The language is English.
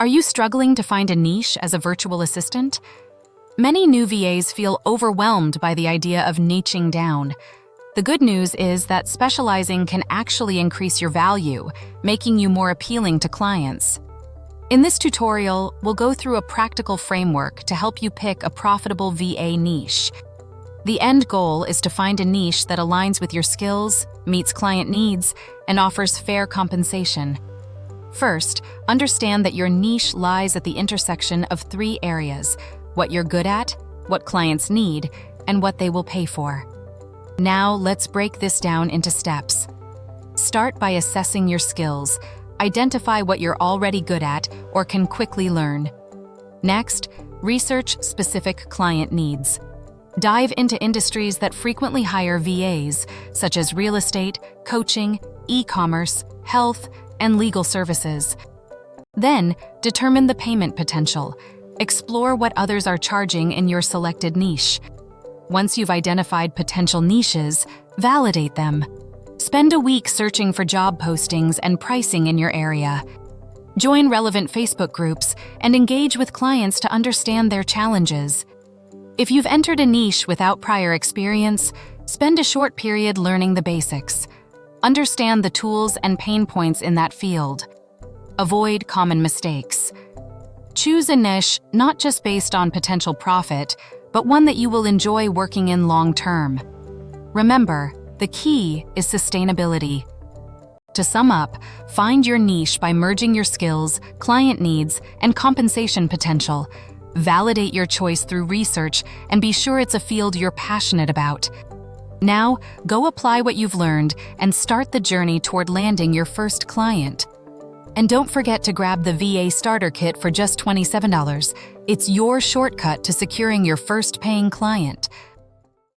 Are you struggling to find a niche as a virtual assistant? Many new VAs feel overwhelmed by the idea of niching down. The good news is that specializing can actually increase your value, making you more appealing to clients. In this tutorial, we'll go through a practical framework to help you pick a profitable VA niche. The end goal is to find a niche that aligns with your skills, meets client needs, and offers fair compensation. First, understand that your niche lies at the intersection of three areas: what you're good at, what clients need, and what they will pay for. Now, let's break this down into steps. Start by assessing your skills. Identify what you're already good at or can quickly learn. Next, research specific client needs. Dive into industries that frequently hire VAs, such as real estate, coaching, e-commerce, health, and legal services. Then, determine the payment potential. Explore what others are charging in your selected niche. Once you've identified potential niches, validate them. Spend a week searching for job postings and pricing in your area. Join relevant Facebook groups and engage with clients to understand their challenges. If you've entered a niche without prior experience, spend a short period learning the basics. Understand the tools and pain points in that field. Avoid common mistakes. Choose a niche not just based on potential profit, but one that you will enjoy working in long term. Remember, the key is sustainability. To sum up, find your niche by merging your skills, client needs, and compensation potential. Validate your choice through research and be sure it's a field you're passionate about. Now, go apply what you've learned and start the journey toward landing your first client. And don't forget to grab the VA Starter Kit for just $27. It's your shortcut to securing your first paying client.